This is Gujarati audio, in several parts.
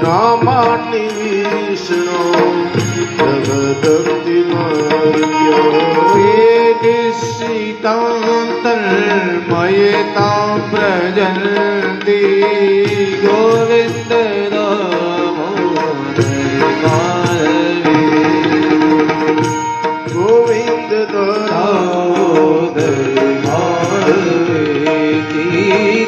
नामानि विष्णु जगदक्ति निश्चितान्तर्मयतां प्रजन्ति गोविन्द गोविन्द दामोदर माधवेति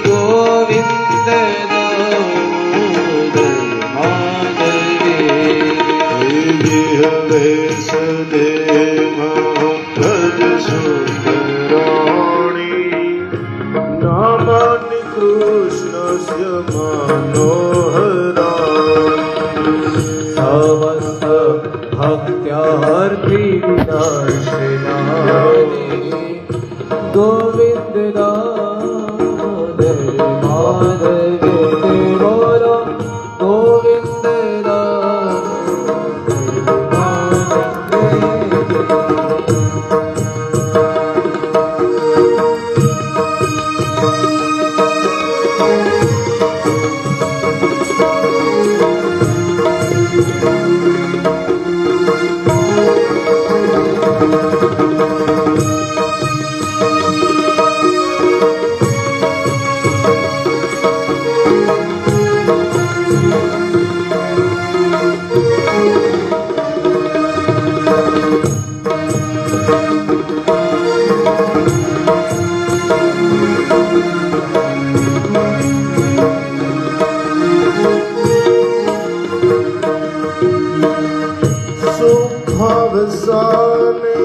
गोविन्द दामोदर माधवेति वैष्णदेव भज सुन्दराणि नामानि कृष्णस्य मनोहराणि समस्त भक्त्यार्थिविनाशिनानि गोविन्द दामोदर माधवेति बोलो गोविन्द दामोदर सुखवसाने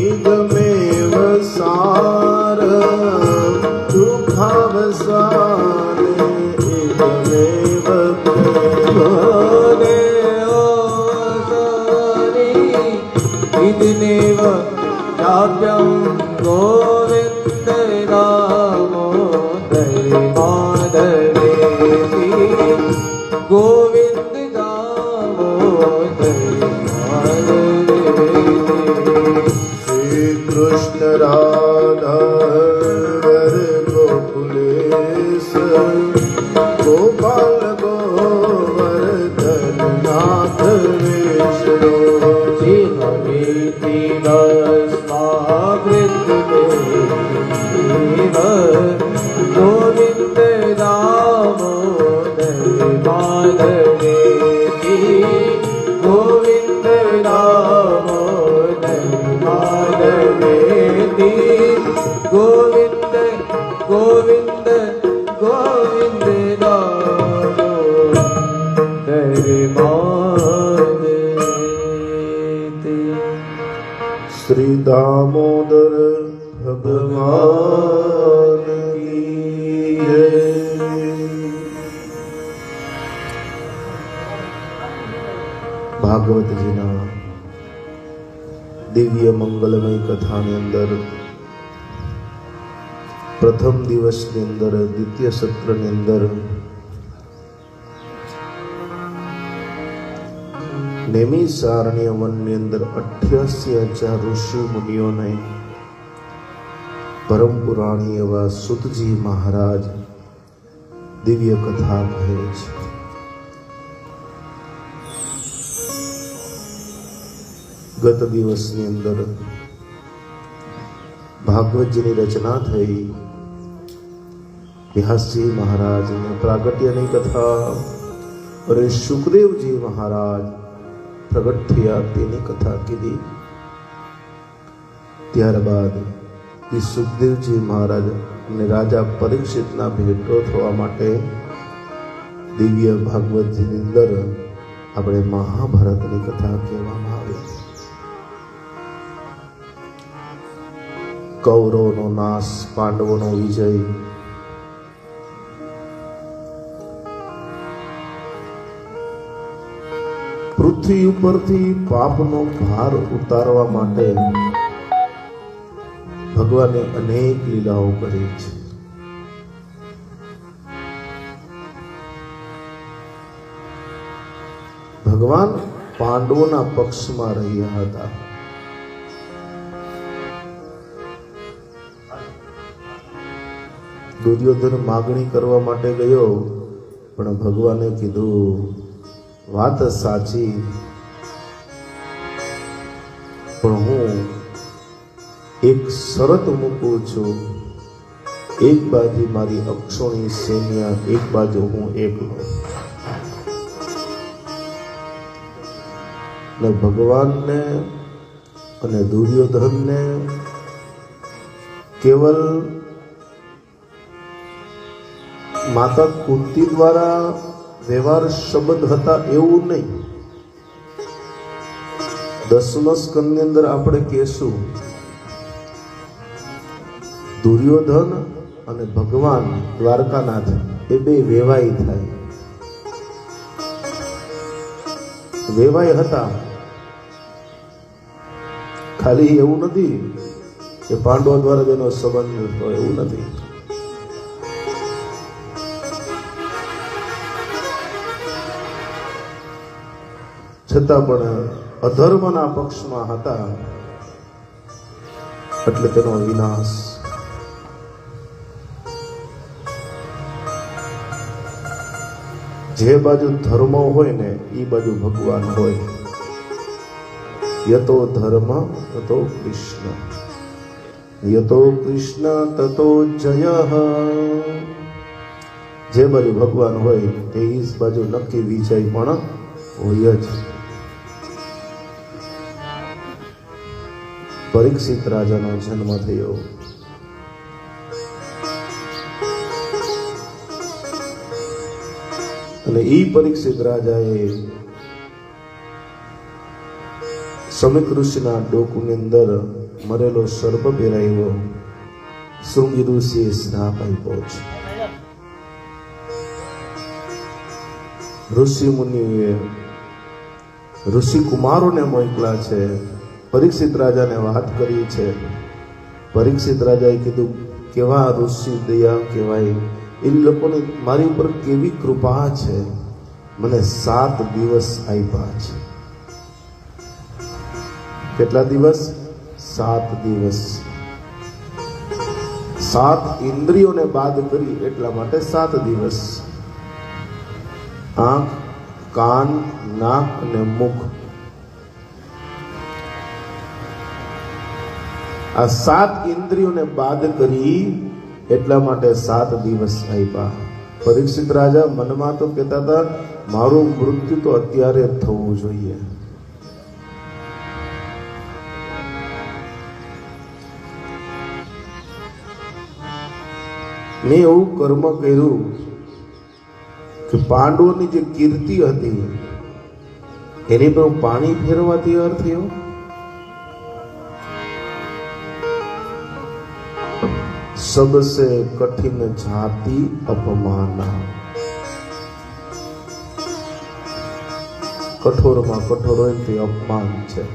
इदमेव सारं दुःखावसाने इदमेव इदमेव चाप्यं गोविन्द दामोदर माधवेति गोविन्द दामोदर श्री कृष्ण राधा वर गोकुलेश गोपाल गोवर्धन नाथ विष्णु जीवमेति भस्मावृतमेव गोविन्द दामोदर माधवेति गोविन्द दामोदर माधवेति गोविन्द गोविन्द गोविन्द दामोदर माधवेति श्री दामोदर भगवान की जय। ભાગવતજીના દિવ્ય મંગલમય કથાની અંદર પ્રથમ દિવસની અંદર દ્વિતીય સત્રની અંદર નેમિષારણ્ય વનની અંદર 88,000 ઋષિ મુનિઓને પરમ પુરાણી એવા સુતજી મહારાજ દિવ્ય કથા કહે છે। ગત દિવસની અંદર ભાગવતજીની રચના થઈ, વ્યાસજી મહારાજને પ્રાગટ્યની કથા અને સુખદેવજી મહારાજ પ્રગટ થયા તેની કથા કીધી। ત્યારબાદ સુખદેવજી મહારાજ અને રાજા પરીક્ષિતના ભેટો થવા માટે દિવ્ય ભાગવતજીની અંદર આપણે મહાભારતની કથા કહેવામાં આવે છે। કૌરવનો નાશ, પાંડવોનો વિજય, પૃથ્વી ઉપરથી પાપનો ભાર ઉતારવા માટે ભગવાને અનેક લીલાઓ કરી છે। ભગવાન પાંડવોના પક્ષમાં રહ્યા હતા। દુર્યોધન માગણી કરવા માટે ગયો પણ ભગવાને કીધું વાત સાચી, પણ હું એક શરત મૂકું છું, એક બાજુ મારી અક્ષોણી સૈન્ય, એક બાજુ હું એકલો. ને ભગવાનને અને દુર્યોધનને કેવલ માતા કુંતી દ્વારા વ્યવહાર સંબંધ હતા એવું નહીં. 10મા સ્કંદની અંદર આપણે કહેશું દુર્યોધન અને ભગવાન દ્વારકાનાથ એ બે વેવાઈ થાય. વેવાઈ હતા. ખાલી એવું નથી કે પાંડવો દ્વારા જેનો સંબંધ હતો, એવું નથી. છતાં પણ અધર્મના પક્ષમાં હતા એટલે તેનો વિનાશ. જે બાજુ ધર્મ હોય ને એ બાજુ ભગવાન હોય. યતો ધર્મ તતો કૃષ્ણ, યતો કૃષ્ણ તતો જય. જે બાજુ ભગવાન હોય તે જ બાજુ નક્કી વિજય પણ હોય જ. પરીક્ષિત રાજાનો જન્મ થયો. અને એ પરીક્ષિત રાજાએ સમિક ઋષિના ડોકુની અંદર મરેલો સર્પ પહેરાવ્યો. શૃંગી ઋષિએ શ્રાપ આપ્યો છે. ઋષિ મુનિએ ઋષિ કુમારોને મોકલા છે. પરીક્ષિત રાજાને વાત કરી છે. પરીક્ષિત રાજાએ કીધું કેવા ઋષિ દયા કહેવાય, એ લોકોની મારી ઉપર કેવી કૃપા છે, મને 7 દિવસ આપ્યા છે. કેટલા દિવસ? 7 દિવસ. 7 ઇન્દ્રિયોને બાદ કરી એટલા માટે 7 દિવસ. આંખ, કાન, નાક અને મુખ, આ 7 ઇન્દ્રિયોને બાદ કરી એટલા માટે 7 દિવસ આપ્યા. પરીક્ષિત રાજા મનમાં તો કહેતા હતા મારું મૃત્યુ તો અત્યારે થવું જોઈએ. મેં એવું કર્મ કર્યું કે પાંડવોની જે કીર્તિ હતી એની પર પાણી ફેરવા તૈયાર થયો. सबसे कठिन जाति अपमाना. कठोરમાં કઠોર હોય તે અપમાન છે.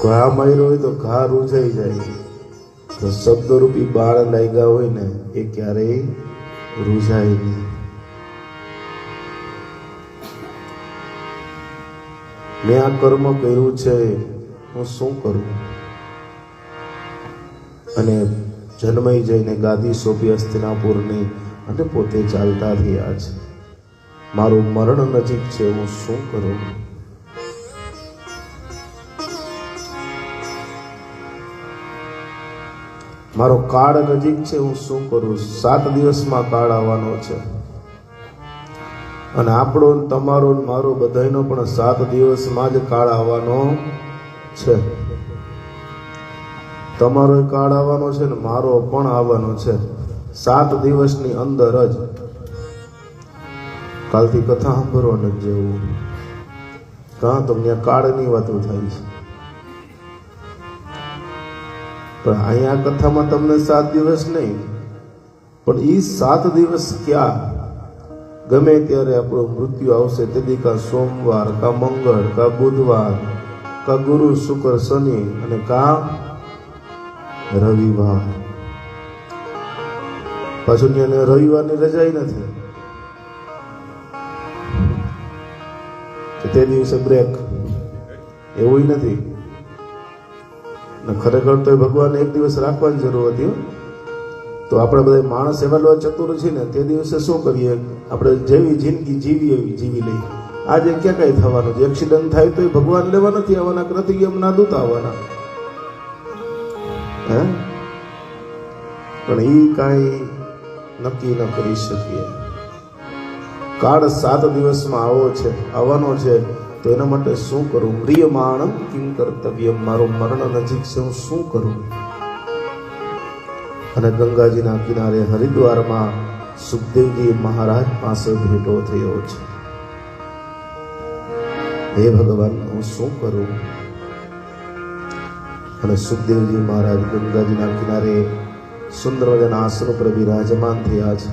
ઘા માર્યો હોય તો ઘા રૂજાઈ જાય, તો શબ્દરૂપી બાળ લાગ્યા હોય ને એ ક્યારેય રૂજાય નહીં. મેં આ કર્મ કર્યું છે, હું શું કરું? અને જન્મઈ જઈને ગાદી સોંપી હસ્તિનાપુરની અને પોતે ચાલતા થયા છે. મારું મરણ નજીક છે, હું શું કરું? મારો કાળ નજીક છે, હું શું કરું? 7 દિવસમાં કાળ આવવાનો છે. અને આપણો તમારો મારો બધાનો પણ 7 દિવસમાં જ કાળ આવવાનો છે. તમારો કાળ આવવાનો છે ને મારો પણ આવવાનો છે. 7 દિવસની અંદર જ. કાલથી કથા સાંભળવા નથી જવું, કાં તમને કાળની વાતો થાય છે. પણ અહીંયા કથામાં તમને 7 દિવસ નહીં, પણ એ 7 દિવસ ક્યાં? ગમે ત્યારે આપણું મૃત્યુ આવશે તેથી કા સોમવાર, કા મંગળ, કા બુધવાર, કા ગુરુ, શુક્ર, શનિ અને કા રવિવાર. પાછું ત્યાં રવિવારની રજા નથી, તે દિવસે બ્રેક, એવું નથી. ખરેખર તો ભગવાન એક દિવસ રાખવાની જરૂર હતી. તો આપણે બધા માણસ એવા ચતુર છીએ ને, તે દિવસે શું કરીએ, આપણે જેવી જિંદગી જીવી એવી જીવી લઈએ. આજે ક્યાં કઈ થવાનું છે? એક્સિડન્ટ થાય તો ભગવાન લેવા નથી આવવાના, કૃતિજ્ઞના દૂત આવવાના. હે પણ એ કાંઈ નક્કી ન કરી શકીએ. કાળ 7 દિવસમાં આવવાનો છે, તો એના માટે શું કરું? પ્રિયમાણમ કિમ કર્તવ્ય, મારું મરણ નજીક છે, હું શું કરું? અને ગંગાજીના કિનારે હરિદ્વારમાં સુખદેવજી મહારાજ પાસે ભેટો થયો છે. હે ભગવાન, હું શું કરું? અને સુખદેવજી મહારાજ ગંગાજીના કિનારે સુંદર મજાના આસન ઉપર વિરાજમાન થયા છે.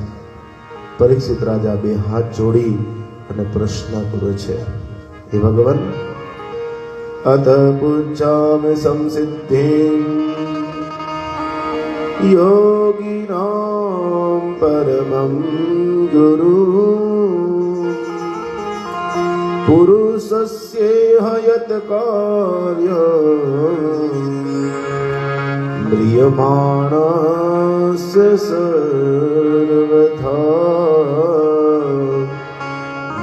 પરીક્ષિત રાજા 2 હાથ જોડી અને પ્રશ્ન કરે છે, હે ભગવાન, અત પૂજામિ સંસિદ્ધિં યોગિનાં પરમં ગુરુ પુરુષસ્ય યત કાર્ય મ્રિયમાણસ્ય સર્વથા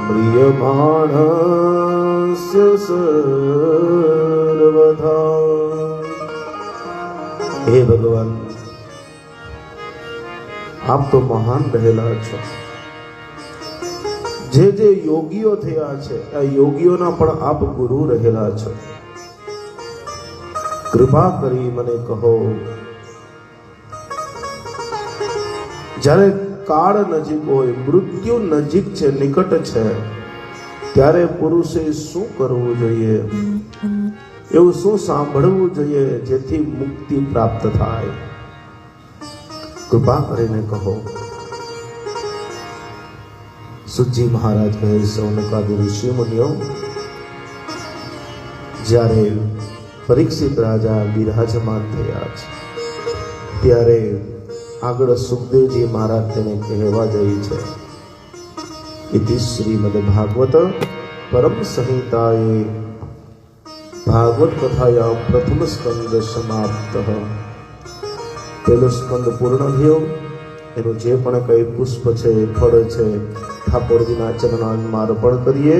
મ્રિયમાણસ્ય સર્વથા. હે ભગવાન, આપ તો મહાન રહેલા છો. જે યોગીઓ થયા છે, આ યોગીઓના પણ આપ ગુરુ રહેલા છો. કૃપા કરી મને કહો, જ્યારે કાળ નજીક હોય, મૃત્યુ નજીક છે, નિકટ છે, ત્યારે પુરુષે શું કરવું જોઈએ? એવું શું સાંભળવું જોઈએ જેથી મુક્તિ પ્રાપ્ત થાય? કૃપા કરીને કહો. સુજી મહારાજ કહે, સૌનકાદી ઋષિ મુનિઓ, જ્યારે પરીક્ષિત રાજા બિરાજમાન થયા છે, ત્યારે આગળ સુખદેવજી મહારાજ તેને કહેવા જાય છે, ઇતિ શ્રીમદ ભાગવત પરમ સંહિતાએ ભાગવત કથાયા પ્રથમ સ્કંદ સમાપ્ત. પહેલો સ્કંદ પૂર્ણ થયો. એનું જે પણ કઈ પુષ્પ છે, ફળ છે, ઠાકોરજીના ચરણામાં અર્પણ કરીએ.